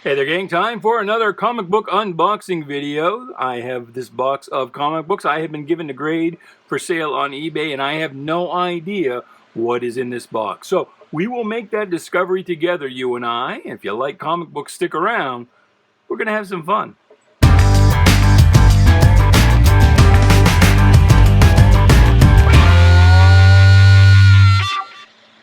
Hey there, gang. Time for another comic book unboxing video. I have this box of comic books. I have been given a grade for sale on eBay, and I have no idea what is in this box. So we will make that discovery together, you and I. If you like comic books, stick around. We're going to have some fun.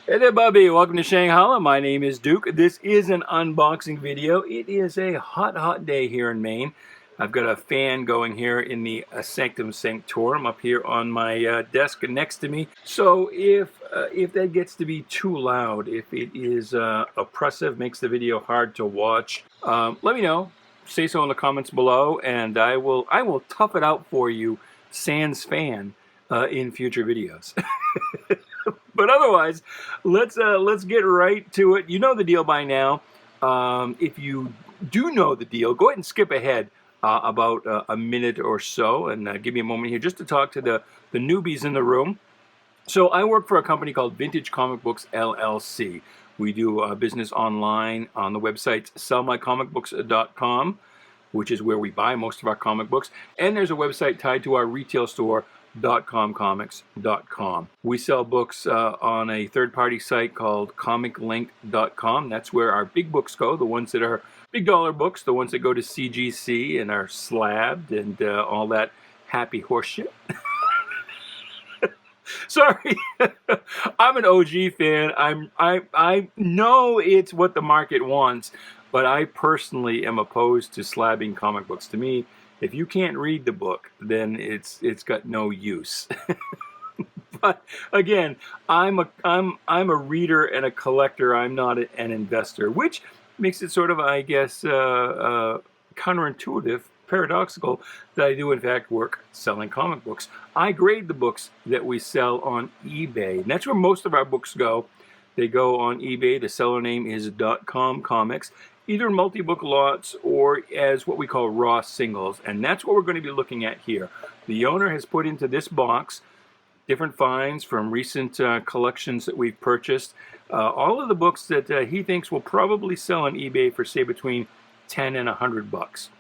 Hey there, Bubby. Welcome to Shanghai. My name is Duke. This is an unboxing video. It is a hot day here in Maine. I've got a fan going here in the Sanctum Sanctorum up here on my desk next to me. So if that gets to be too loud, if it is oppressive, makes the video hard to watch, let me know. Say so in the comments below, and I will tough it out for you, sans fan, in future videos. But otherwise, let's get right to it. You know the deal by now. If you do know the deal, go ahead and skip ahead about a minute or so and give me a moment here just to talk to the newbies in the room. So I work for a company called Vintage Comic Books, LLC. We do business online on the website SELLMYCOMICBOOKS.com, which is where we buy most of our comic books. And there's a website tied to our retail store, DOTCOMCOMICS.com. We sell books on a third-party site called comiclink.com. That's where our big books go, the ones that are big dollar books, the ones that go to CGC and are slabbed and all that happy horse shit. Sorry, I'm an OG fan. I know it's what the market wants, but I personally am opposed to slabbing comic books. To me, if you can't read the book, then it's got no use. But again, I'm a reader and a collector. I'm not an investor, which makes it sort of, I guess, counterintuitive, paradoxical, that I do in fact work selling comic books. I grade the books that we sell on eBay, and that's where most of our books go. They go on eBay. The seller name is DOTCOMCOMICS, either in multi-book lots or as what we call raw singles, and that's what we're going to be looking at here. The owner has put into this box different finds from recent collections that we've purchased. All of the books that he thinks will probably sell on eBay for, say, between 10 and 100 bucks.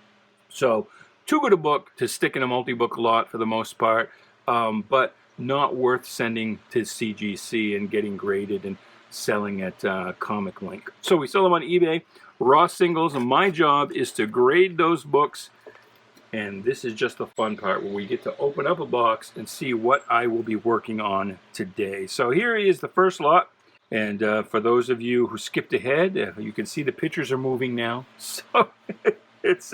So too good a book to stick in a multi-book lot for the most part, but not worth sending to CGC and getting graded and selling at Comic Link. So we sell them on eBay, raw singles, and my job is to grade those books. And this is just the fun part where we get to open up a box and see what I will be working on today. So here is the first lot. And for those of you who skipped ahead, you can see the pictures are moving now. So it's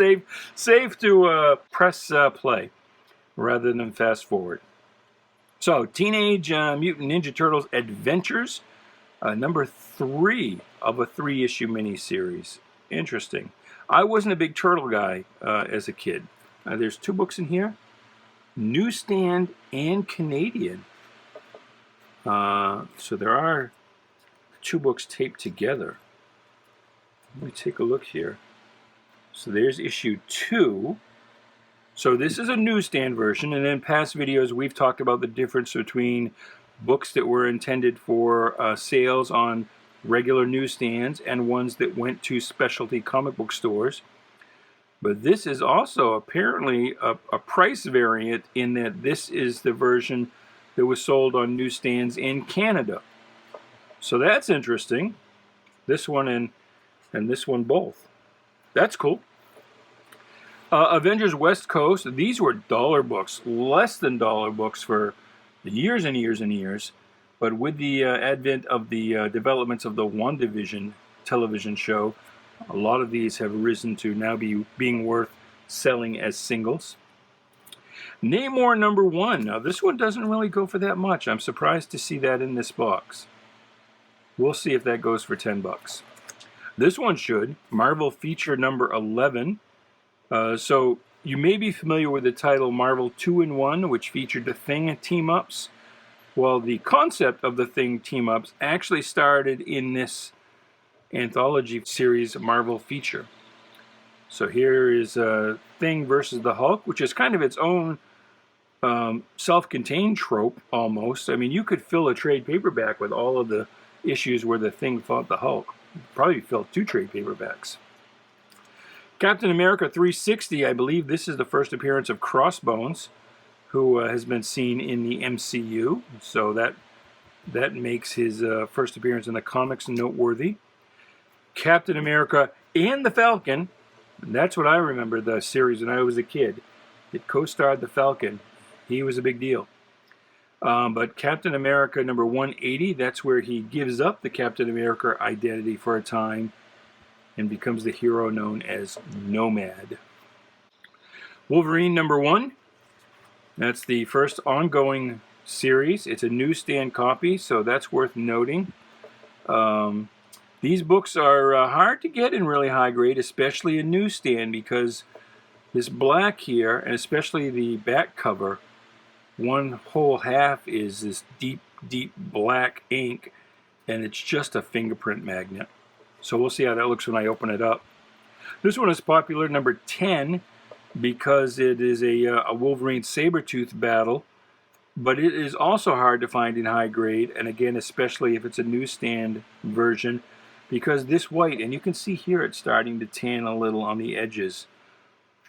safe to press play rather than fast forward. So Teenage Mutant Ninja Turtles Adventures, number 3 of a 3-issue miniseries. Interesting. I wasn't a big turtle guy as a kid. There's 2 books in here, newsstand and Canadian. So there are 2 books taped together. Let me take a look here. So there's issue 2. So this is a newsstand version, and in past videos we've talked about the difference between books that were intended for sales on regular newsstands and ones that went to specialty comic book stores. But this is also apparently a price variant in that this is the version that was sold on newsstands in Canada. So that's interesting. This one and this one both. That's cool. Avengers West Coast. These were dollar books, less than dollar books for years and years and years. But with the advent of the developments of the WandaVision television show, a lot of these have risen to now being worth selling as singles. Namor number 1. Now this one doesn't really go for that much. I'm surprised to see that in this box. We'll see if that goes for 10 bucks. This one should. Marvel feature number 11. So you may be familiar with the title Marvel 2-in-1, which featured the Thing team-ups. Well, the concept of the Thing team-ups actually started in this anthology series Marvel feature. So here is Thing versus the Hulk, which is kind of its own self-contained trope almost. I mean, you could fill a trade paperback with all of the issues where the Thing fought the Hulk. You'd probably fill 2 trade paperbacks. Captain America 360, I believe this is the first appearance of Crossbones, who has been seen in the MCU. So that makes his first appearance in the comics noteworthy. Captain America and the Falcon. That's what I remember the series when I was a kid. It co-starred the Falcon. He was a big deal. But Captain America number 180, that's where he gives up the Captain America identity for a time and becomes the hero known as Nomad. Wolverine number 1, that's the first ongoing series. It's a newsstand copy, so that's worth noting. These books are hard to get in really high grade, especially in newsstand, because this black here, and especially the back cover, one whole half is this deep, deep black ink, and it's just a fingerprint magnet. So we'll see how that looks when I open it up. This one is popular, number 10, because it is a Wolverine Sabretooth battle, but it is also hard to find in high grade, and again, especially if it's a newsstand version, because this white, and you can see here it's starting to tan a little on the edges.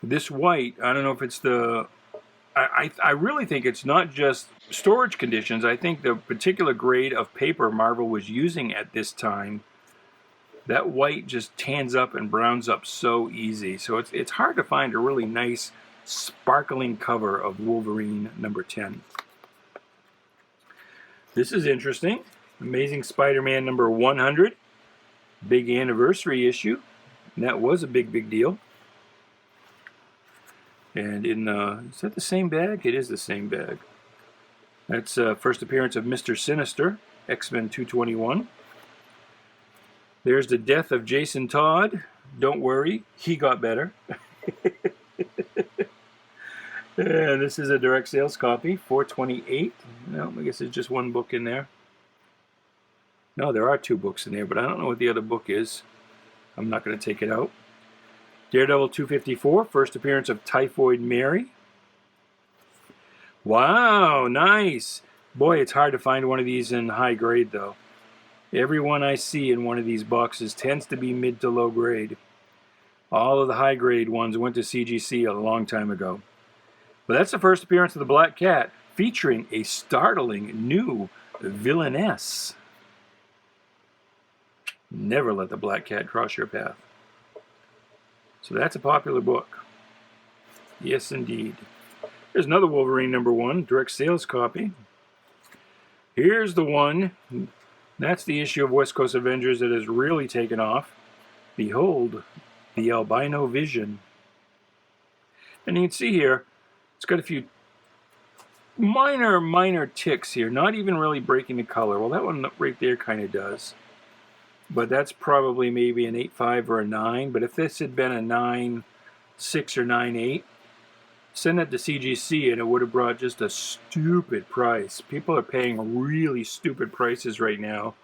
This white, I don't know if it's the... I really think it's not just storage conditions. I think the particular grade of paper Marvel was using at this time, that white just tans up and browns up so easy. So it's hard to find a really nice sparkling cover of Wolverine number 10. This is interesting. Amazing Spider-Man number 100. Big anniversary issue. And that was a big, big deal. And in is that the same bag? It is the same bag. That's first appearance of Mr. Sinister, X-Men 221. There's the death of Jason Todd. Don't worry, he got better. And this is a direct sales copy, $4.28. No, I guess there's just one book in there. No, there are two books in there, but I don't know what the other book is. I'm not going to take it out. Daredevil 254, first appearance of Typhoid Mary. Wow, nice. Boy, it's hard to find one of these in high grade, though. Every one I see in one of these boxes tends to be mid to low grade. All of the high grade ones went to CGC a long time ago. But that's the first appearance of the Black Cat, featuring a startling new villainess. Never let the Black Cat cross your path. So that's a popular book. Yes, indeed. Here's another Wolverine number 1, direct sales copy. Here's the one. That's the issue of West Coast Avengers that has really taken off. Behold, the Albino Vision. And you can see here, it's got a few minor ticks here, not even really breaking the color. Well, that one right there kind of does. But that's probably maybe an 8.5 or a 9. But if this had been a 9.6 or 9.8, send that to CGC and it would have brought just a stupid price. People are paying really stupid prices right now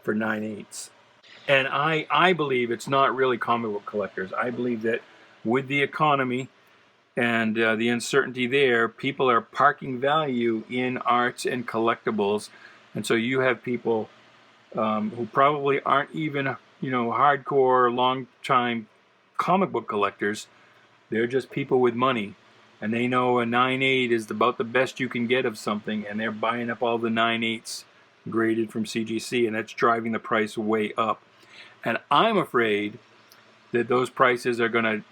for 9.8s. And I believe it's not really comic book collectors. I believe that with the economy and the uncertainty there, people are parking value in arts and collectibles. And so you have people who probably aren't even, hardcore, long-time comic book collectors. They're just people with money. And they know a 9.8 is about the best you can get of something, and they're buying up all the 9.8s graded from CGC, and that's driving the price way up. And I'm afraid that those prices are gonna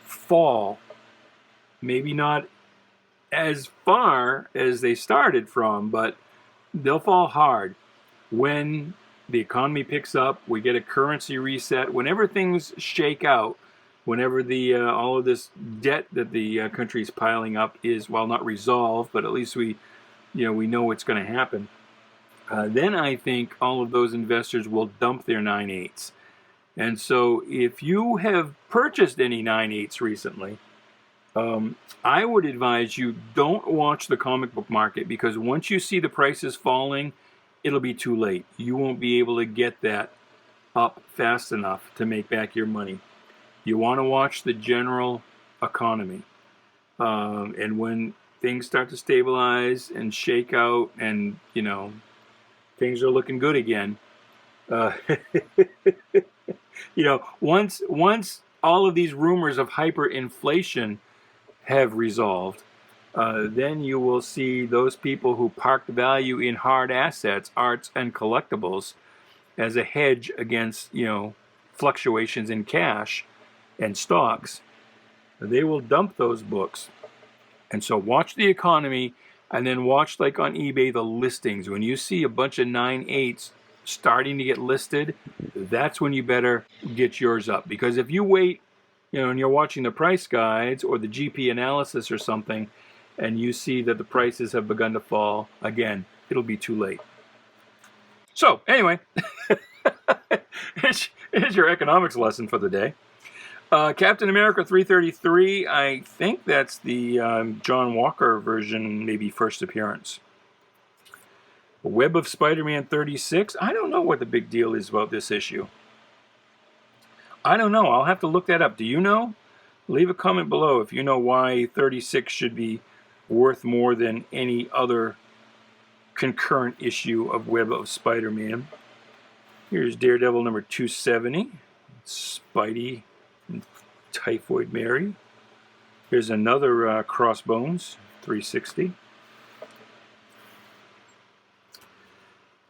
fall, maybe not as far as they started from, but they'll fall hard when the economy picks up, we get a currency reset, whenever things shake out, whenever the all of this debt that the country is piling up is, well, not resolved, but at least we know what's going to happen. Then I think all of those investors will dump their 9.8s. And so if you have purchased any 9.8s recently, I would advise you don't watch the comic book market, because once you see the prices falling, it'll be too late. You won't be able to get that up fast enough to make back your money. You want to watch the general economy. And when things start to stabilize and shake out and, things are looking good again, once all of these rumors of hyperinflation have resolved, then you will see those people who park the value in hard assets, arts, and collectibles as a hedge against, you know, fluctuations in cash and stocks. They will dump those books. And so watch the economy, and then watch, like on eBay, the listings. When you see a bunch of 9/8s starting to get listed, that's when you better get yours up. Because if you wait, you know, and you're watching the price guides or the GP analysis or something, and you see that the prices have begun to fall, again, it'll be too late. So, anyway, here's your economics lesson for the day. Captain America 333, I think that's the John Walker version, maybe first appearance. Web of Spider-Man 36, I don't know what the big deal is about this issue. I don't know, I'll have to look that up. Do you know? Leave a comment below if you know why 36 should be worth more than any other concurrent issue of Web of Spider-Man. Here's Daredevil number 270. Spidey and Typhoid Mary. Here's another Crossbones 360.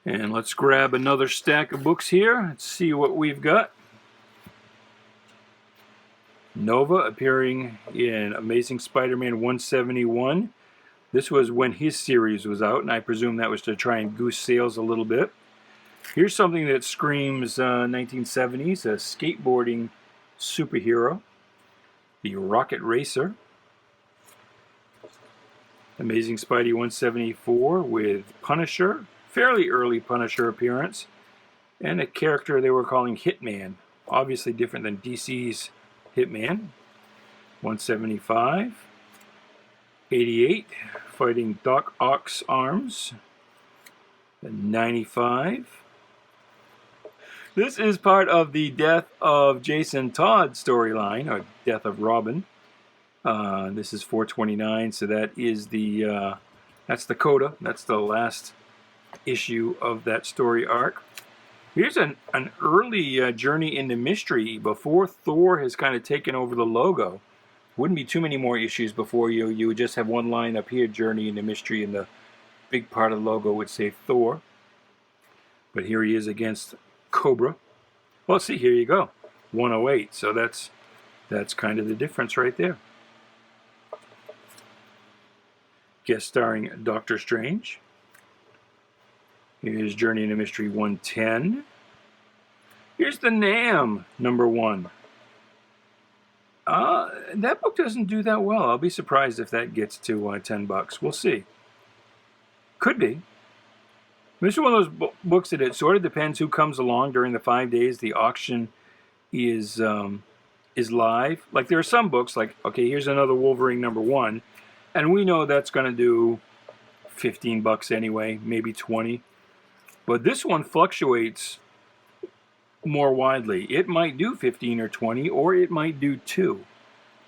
And let's grab another stack of books here. Let's see what we've got. Nova appearing in Amazing Spider-Man 171. This was when his series was out, and I presume that was to try and goose sales a little bit. Here's something that screams 1970s, a skateboarding superhero, the Rocket Racer. Amazing Spidey 174 with Punisher, fairly early Punisher appearance, and a character they were calling Hitman, obviously different than DC's Hitman. 175. 88, fighting Doc Ock's arms. 95. This is part of the Death of Jason Todd storyline, or Death of Robin. This is 429, so that is the that's the coda. That's the last issue of that story arc. Here's an early journey into mystery before Thor has kind of taken over the logo. Wouldn't be too many more issues before you would just have one line up here, Journey into Mystery, and the big part of the logo would say Thor. But here he is against Cobra. Well, see, here you go. 108. So that's kind of the difference right there. Guest starring Doctor Strange. Here's Journey into Mystery 110. Here's the Nam number 1. That book doesn't do that well. I'll be surprised if that gets to $10. We'll see. Could be. This is one of those books that it sort of depends who comes along during the 5 days the auction is live. Like there are some books like, okay, here's another Wolverine number 1, and we know that's going to do $15 anyway, maybe 20. But this one fluctuates more widely. It might do 15 or 20, or it might do 2.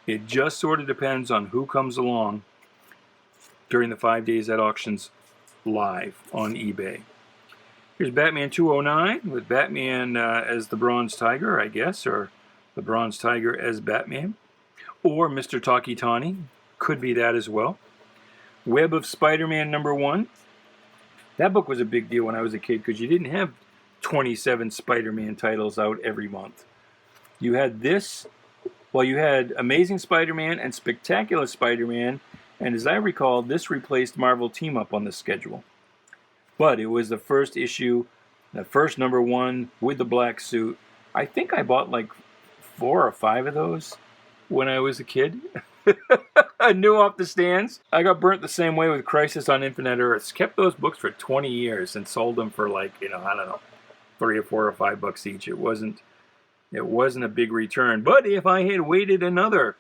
It just sort of depends on who comes along during the 5 days that auction's live on eBay. Here's Batman 209 with Batman as the Bronze Tiger, I guess, or the Bronze Tiger as Batman, or Mr. Takitani, could be that as well. Web of Spider-Man number 1. That book was a big deal when I was a kid because you didn't have 27 Spider-Man titles out every month. You had this, well, you had Amazing Spider-Man and Spectacular Spider-Man, and as I recall, this replaced Marvel Team Up on the schedule. But it was the first issue, the first number 1 with the black suit. I think I bought like 4 or 5 of those when I was a kid. I knew off the stands. I got burnt the same way with Crisis on Infinite Earths. Kept those books for 20 years and sold them for like, I don't know, 3 or 4 or $5 each. It wasn't a big return. But if I had waited another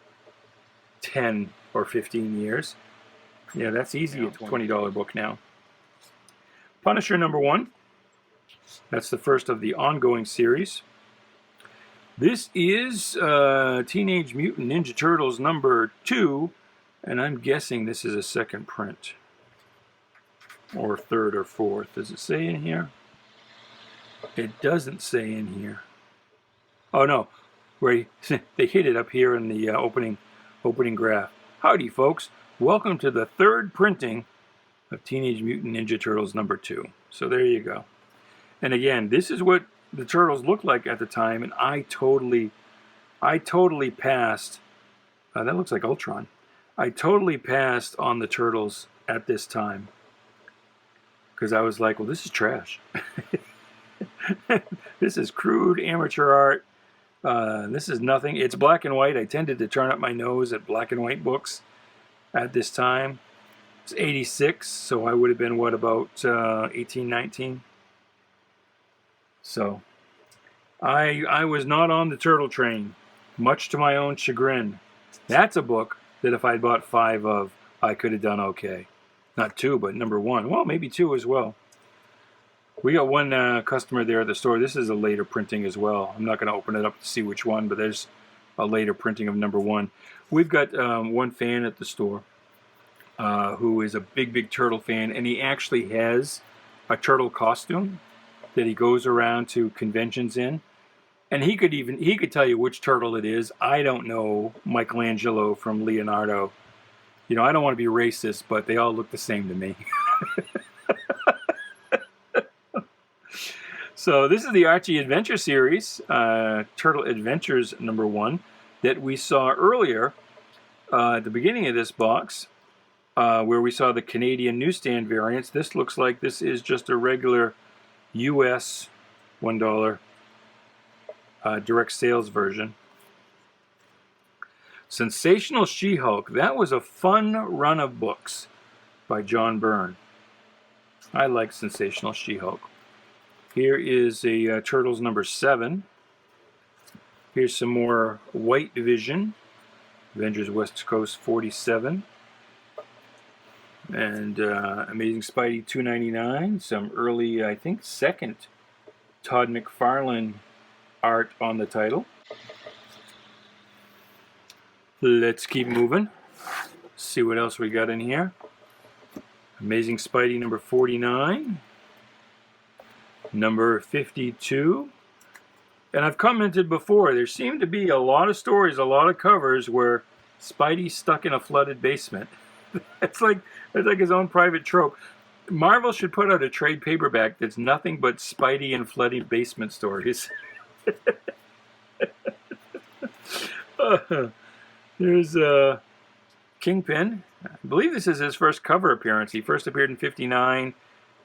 10 or 15 years, that's easy, a $20 book now. Punisher number 1. That's the first of the ongoing series. This is Teenage Mutant Ninja Turtles number 2, and I'm guessing this is a second print. Or third or fourth. Does it say in here? It doesn't say in here. Oh no, where they hit it up here in the opening graph. Howdy, folks. Welcome to the third printing of Teenage Mutant Ninja Turtles #2. So there you go. And again, this is what the Turtles looked like at the time, and I totally passed. That looks like Ultron. I totally passed on the Turtles at this time because I was like, well, this is trash. This is crude amateur art. This is nothing. It's black and white. I tended to turn up my nose at black and white books at this time. It's 86, so I would have been, what, about 18, 19? So I was not on the Turtle train, much to my own chagrin. That's a book that if I'd bought 5 of, I could have done okay. Not 2, but #1. Well, maybe 2 as well. We got one customer there at the store. This is a later printing as well. I'm not going to open it up to see which one, but there's a later printing of #1. We've got one fan at the store who is a big Turtle fan, and he actually has a Turtle costume that he goes around to conventions in. And he could tell you which Turtle it is. I don't know Michelangelo from Leonardo. You know, I don't want to be racist, but they all look the same to me. So this is the Archie Adventure series, Turtle Adventures #1, that we saw earlier at the beginning of this box, where we saw the Canadian newsstand variants. This looks like this is just a regular US $1 direct sales version. Sensational She-Hulk. That was a fun run of books by John Byrne. I like Sensational She-Hulk. Here is a Turtles #7. Here's some more White Vision. Avengers West Coast 47. And Amazing Spidey 299. Some early, I think, second Todd McFarlane art on the title. Let's keep moving. See what else we got in here. Amazing Spidey #49. #52. And I've commented before, there seem to be a lot of stories, a lot of covers where Spidey's stuck in a flooded basement. It's like his own private trope. Marvel should put out a trade paperback that's nothing but Spidey and flooded basement stories. Here's Kingpin. I believe this is his first cover appearance. He first appeared in '59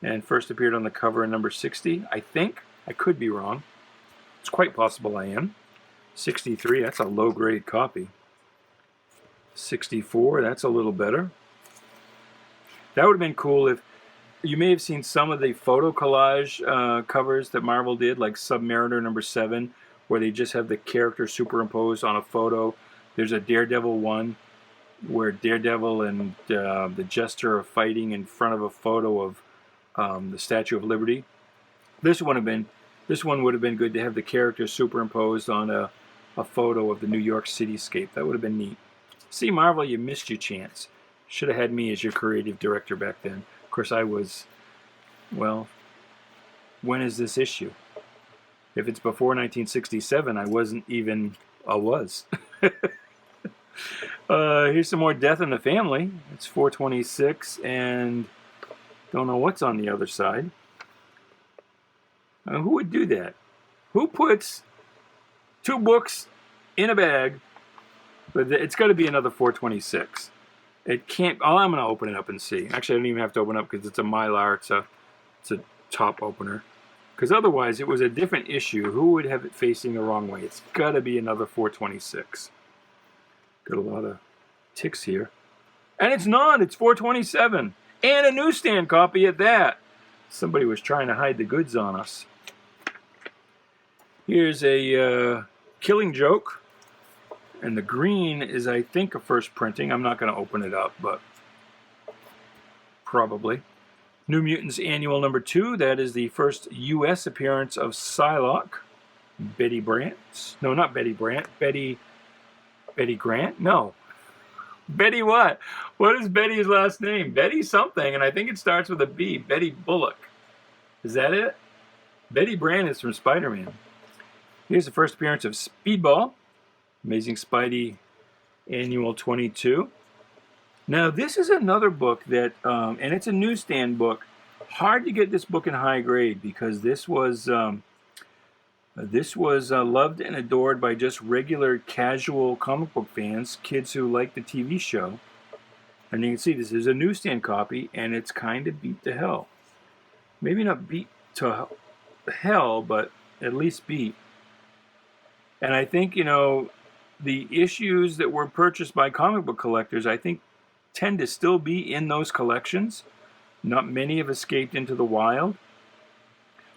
and first appeared on the cover in #60, I think. I could be wrong. It's quite possible I am. '63, that's a low-grade copy. '64, that's a little better. That would have been cool if you may have seen some of the photo collage covers that Marvel did, like Submariner #7, where they just have the character superimposed on a photo. There's a Daredevil one where Daredevil and the Jester are fighting in front of a photo of the Statue of Liberty. This one would have been good to have the character superimposed on a photo of the New York cityscape. That would have been neat. See, Marvel, you missed your chance. Should have had me as your creative director back then. Of course, I was, well, when is this issue? If it's before 1967, I wasn't even a was. Here's some more Death in the Family. It's 426, and don't know what's on the other side. Who would do that? Who puts 2 books in a bag? But it's got to be another 426. It can't. Oh, I'm going to open it up and see. Actually, I don't even have to open it up because it's a Mylar. It's a top opener. Because otherwise, it was a different issue. Who would have it facing the wrong way? It's got to be another 426. Got a lot of ticks here. And it's not. It's 427. And a newsstand copy at that. Somebody was trying to hide the goods on us. Here's a Killing Joke. And the green is, I think, a first printing. I'm not going to open it up, but probably. New Mutants Annual #2. That is the first U.S. appearance of Psylocke. Betty Brant. No, not Betty Brant. Betty Grant? No. Betty what? What is Betty's last name? Betty something, and I think it starts with a B. Betty Bullock. Is that it? Betty Brant is from Spider-Man. Here's the first appearance of Speedball. Amazing Spidey Annual 22. Now, this is another book that, and it's a newsstand book. Hard to get this book in high grade because this was loved and adored by just regular casual comic book fans, kids who like the TV show. And you can see this is a newsstand copy, and it's kind of beat to hell. Maybe not beat to hell, but at least beat. And I think, you know, the issues that were purchased by comic book collectors, I think, tend to still be in those collections. Not many have escaped into the wild.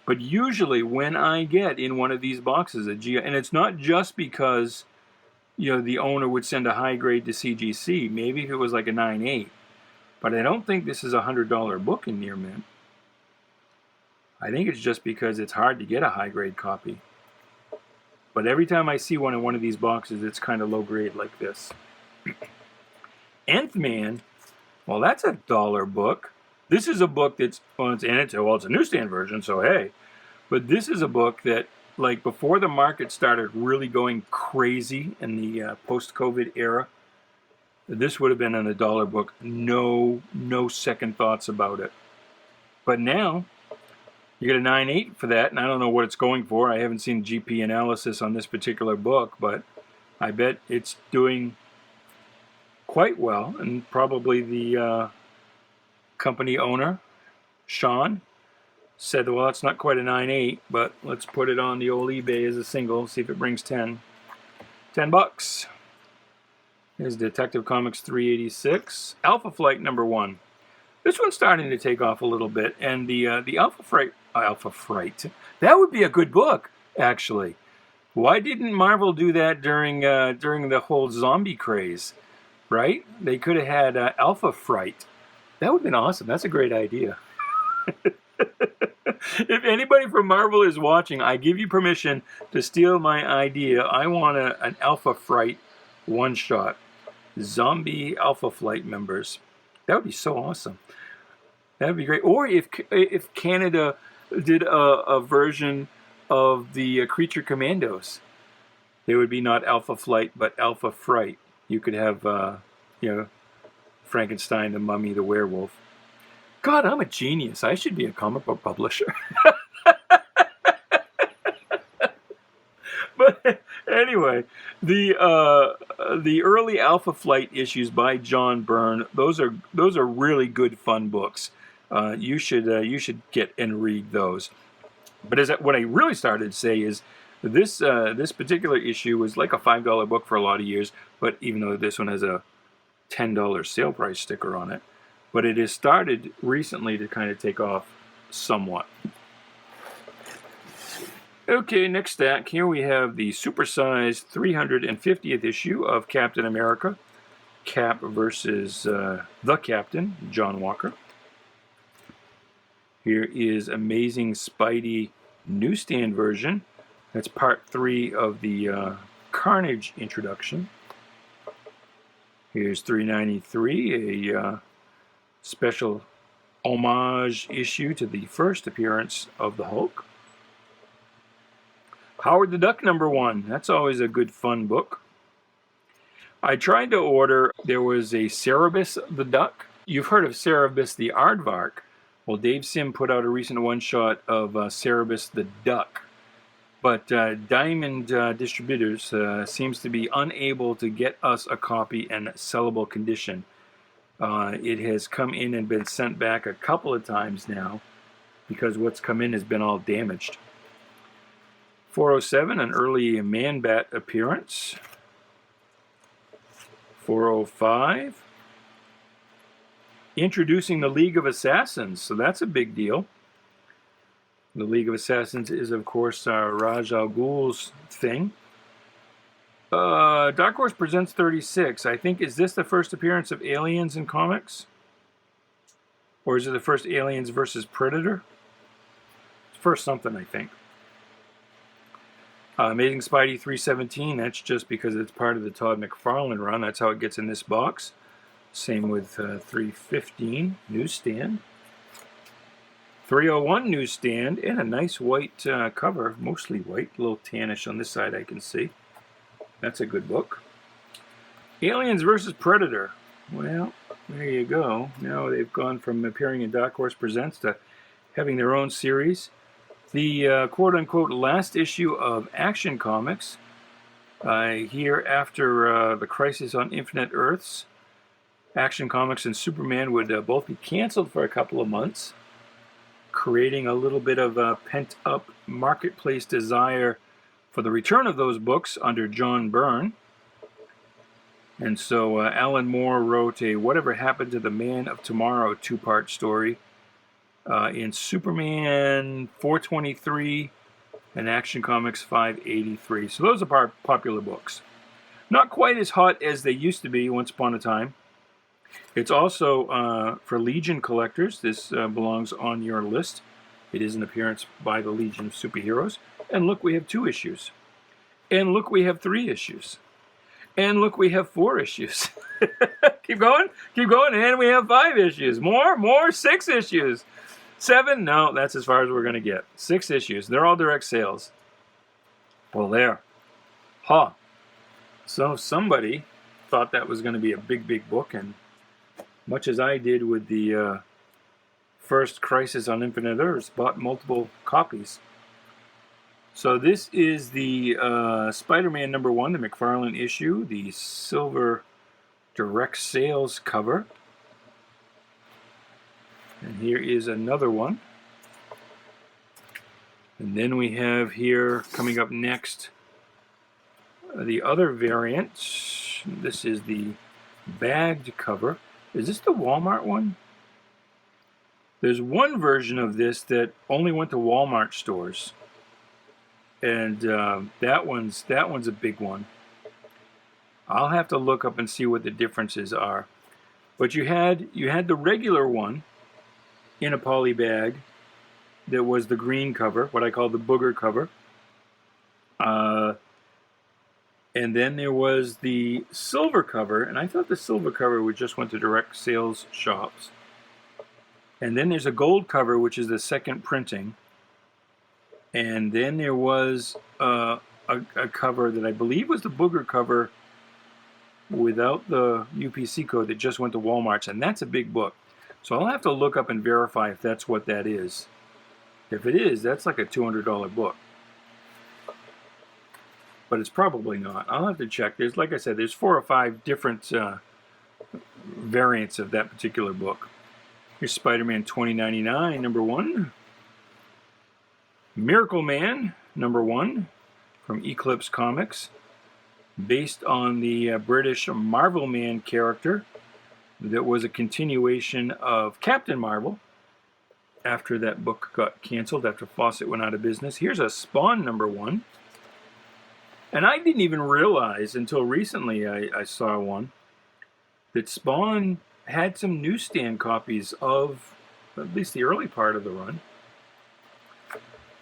But usually when I get in one of these boxes, and it's not just because, you know, the owner would send a high grade to CGC, maybe if it was like a 9.8. But I don't think this is a $100 book in near mint. I think it's just because it's hard to get a high grade copy. But every time I see one in one of these boxes, it's kind of low grade like this. Nth Man, well, that's a $1 book. This is a book that's, well, it's a newsstand version, so hey. But this is a book that, like, before the market started really going crazy in the post-COVID era, this would have been an $1 book. No second thoughts about it. But now, you get a 9.8 for that, and I don't know what it's going for. I haven't seen GP analysis on this particular book, but I bet it's doing quite well, and probably the company owner, Sean, said, well, it's not quite a 9.8, but let's put it on the old eBay as a single, see if it brings 10 bucks. Here's Detective Comics 386, Alpha Flight #1. This one's starting to take off a little bit, and the Alpha Fright, that would be a good book, actually. Why didn't Marvel do that during the whole zombie craze? Right? They could have had Alpha Fright. That would have been awesome. That's a great idea. If anybody from Marvel is watching, I give you permission to steal my idea. I want an Alpha Fright one-shot. Zombie Alpha Flight members. That would be so awesome. That would be great. Or if Canada did a version of the Creature Commandos, they would be not Alpha Flight, but Alpha Fright. You could have, you know, Frankenstein, the Mummy, the Werewolf. God, I'm a genius. I should be a comic book publisher. But anyway, the early Alpha Flight issues by John Byrne, those are really good, fun books. You should get and read those. But what I really started to say is, this particular issue was like a $5 book for a lot of years, but even though this one has a $10 sale price sticker on it, but it has started recently to kind of take off somewhat. Okay, next stack. Here we have the supersized 350th issue of Captain America, Cap versus the Captain, John Walker. Here is Amazing Spidey newsstand version. That's part 3 of the Carnage introduction. Here's 393, a special homage issue to the first appearance of the Hulk. Howard the Duck #1. That's always a good, fun book. I tried to order, there was a Cerebus the Duck. You've heard of Cerebus the Aardvark. Well, Dave Sim put out a recent one-shot of Cerebus the Duck. But Diamond Distributors seems to be unable to get us a copy in sellable condition. It has come in and been sent back a couple of times now because what's come in has been all damaged. 407, an early Man-Bat appearance. 405, introducing the League of Assassins, so that's a big deal. The League of Assassins is, of course, Raj Al Ghul's thing. Dark Horse Presents 36. I think, is this the first appearance of Aliens in comics? Or is it the first Aliens versus Predator? It's first something, I think. Amazing Spidey 317. That's just because it's part of the Todd McFarlane run. That's how it gets in this box. Same with 315, newsstand. 301 newsstand, and a nice white cover, mostly white, a little tannish on this side I can see. That's a good book. Aliens vs. Predator. Well, there you go. Now they've gone from appearing in Dark Horse Presents to having their own series. The quote-unquote last issue of Action Comics, here after the Crisis on Infinite Earths, Action Comics and Superman would both be canceled for a couple of months, creating a little bit of a pent-up marketplace desire for the return of those books under John Byrne. And so Alan Moore wrote a Whatever Happened to the Man of Tomorrow two-part story in Superman 423 and Action Comics 583. So those are popular books. Not quite as hot as they used to be once upon a time. It's also for Legion collectors. This belongs on your list. It is an appearance by the Legion of Superheroes. And look, we have 2 issues. And look, we have 3 issues. And look, we have 4 issues. Keep going, and we have 5 issues. More, 6 issues. 7? No, that's as far as we're going to get. 6 issues. They're all direct sales. Well, there. Huh. So somebody thought that was going to be a big book, and much as I did with the first Crisis on Infinite Earths, bought multiple copies. So this is the Spider-Man #1, the McFarlane issue, the silver direct sales cover. And here is another one. And then we have here, coming up next, the other variant. This is the bagged cover. Is this the Walmart one? There's one version of this that only went to Walmart stores. And that one's a big one. I'll have to look up and see what the differences are. But you had the regular one in a poly bag that was the green cover, what I call the booger cover. And then there was the silver cover, and I thought the silver cover would just went to direct sales shops. And then there's a gold cover, which is the second printing. And then there was a cover that I believe was the booger cover without the UPC code that just went to Walmart's, and that's a big book. So I'll have to look up and verify if that's what that is. If it is, that's like a $200 book. But it's probably not. I'll have to check. There's, like I said, there's 4 or 5 different variants of that particular book. Here's Spider-Man 2099, #1. Miracle Man, #1, from Eclipse Comics, based on the British Marvel Man character that was a continuation of Captain Marvel after that book got canceled, after Fawcett went out of business. Here's a Spawn #1. And I didn't even realize until recently I saw one that Spawn had some newsstand copies of at least the early part of the run.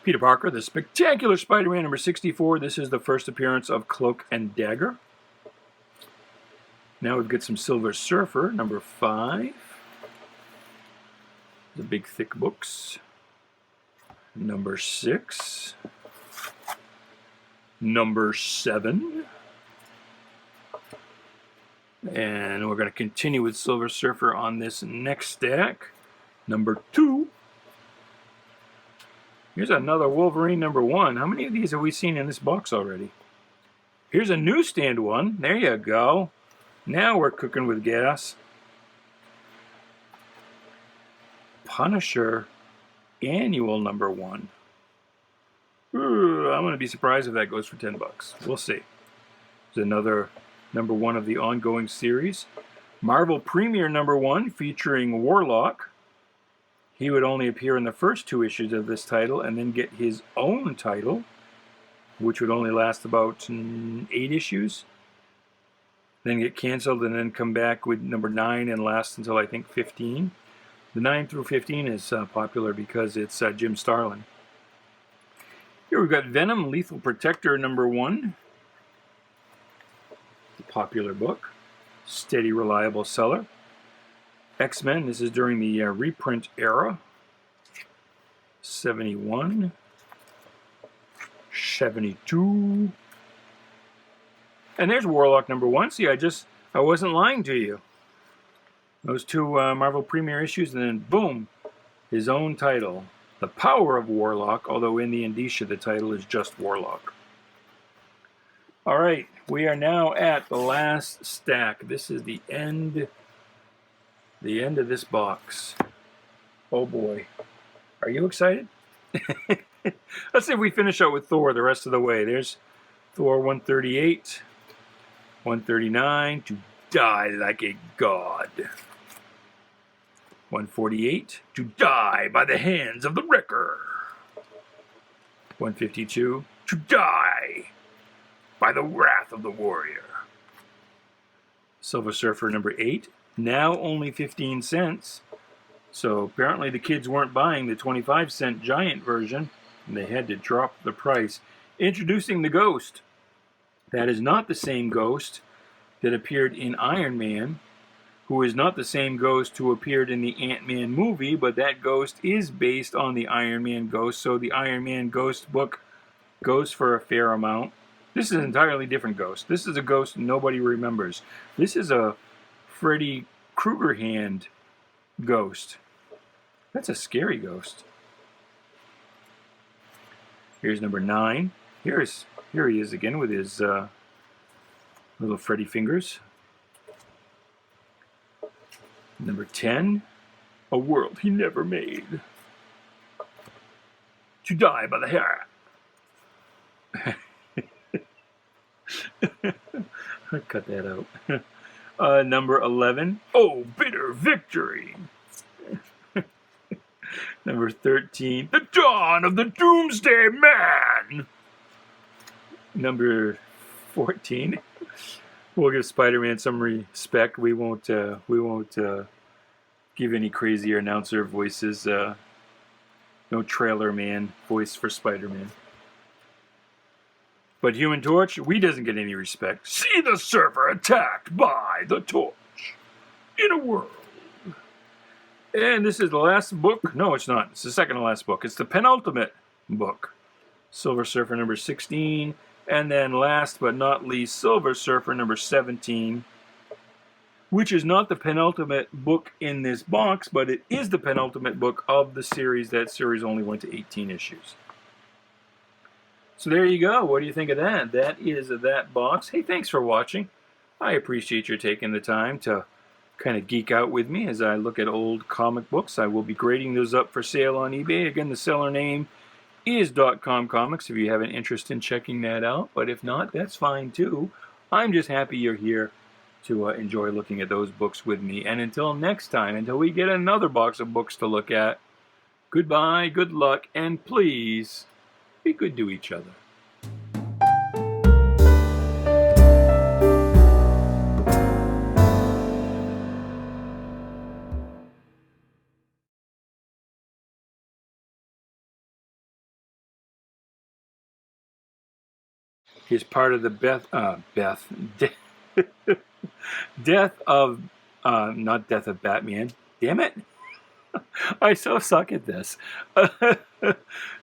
Peter Parker, the Spectacular Spider-Man #64. This is the first appearance of Cloak and Dagger. Now we've got some Silver Surfer, #5. The big thick books. #6. #7. And we're going to continue with Silver Surfer on this next stack. #2. Here's another Wolverine #1. How many of these have we seen in this box already? Here's a newsstand one. There you go. Now we're cooking with gas. Punisher Annual #1. Ooh, I'm going to be surprised if that goes for $10. We'll see. There's another #1 of the ongoing series. Marvel Premier #1 featuring Warlock. He would only appear in the first 2 issues of this title and then get his own title, which would only last about 8 issues. Then get canceled and then come back with #9 and last until I think 15. The 9 through 15 is popular because it's Jim Starlin. Here we've got Venom Lethal Protector #1. The popular book. Steady, reliable seller. X-Men, this is during the reprint era. 71. 72. And there's Warlock #1. See, I wasn't lying to you. Those two Marvel Premiere issues, and then boom, his own title. The Power of Warlock, although in the indicia the title is just Warlock. All right, we are now at the last stack. This is the end of this box. Oh boy. Are you excited? Let's see if we finish out with Thor the rest of the way. There's Thor 138, 139, To Die Like a God. 148, To Die by the Hands of the Wrecker. 152, To Die by the Wrath of the Warrior. Silver Surfer #8, now only 15 cents. So apparently the kids weren't buying the 25-cent giant version, and they had to drop the price. Introducing the Ghost. That is not the same Ghost that appeared in Iron Man, who is not the same Ghost who appeared in the Ant-Man movie, but that Ghost is based on the Iron Man Ghost, so the Iron Man Ghost book goes for a fair amount. This is an entirely different Ghost. This is a Ghost nobody remembers. This is a Freddy Krueger hand Ghost. That's a scary Ghost. Here's #9. Here he is again with his little Freddy fingers. #10. A World He Never Made. To Die by the Hair. Cut that out. #11. Oh, Bitter Victory. #13. The Dawn of the Doomsday Man. #14. We'll give Spider-Man some respect. We won't give any crazy announcer voices. No trailer man voice for Spider-Man. But Human Torch, we doesn't get any respect. See the Surfer attacked by the Torch in a world. And this is the last book. No, it's not. It's the second to last book. It's the penultimate book. Silver Surfer #16. And then last but not least, Silver Surfer #17. Which is not the penultimate book in this box, but it is the penultimate book of the series. That series only went to 18 issues. So there you go. What do you think of that? That is that box. Hey, thanks for watching. I appreciate your taking the time to kind of geek out with me as I look at old comic books. I will be grading those up for sale on eBay. Again, the seller name is DOTCOMCOMICS if you have an interest in checking that out. But if not, that's fine too. I'm just happy you're here to enjoy looking at those books with me. And until next time, until we get another box of books to look at, goodbye, good luck, and please be good to each other. He's part of the Death of, not Death of Batman. Damn it. I so suck at this.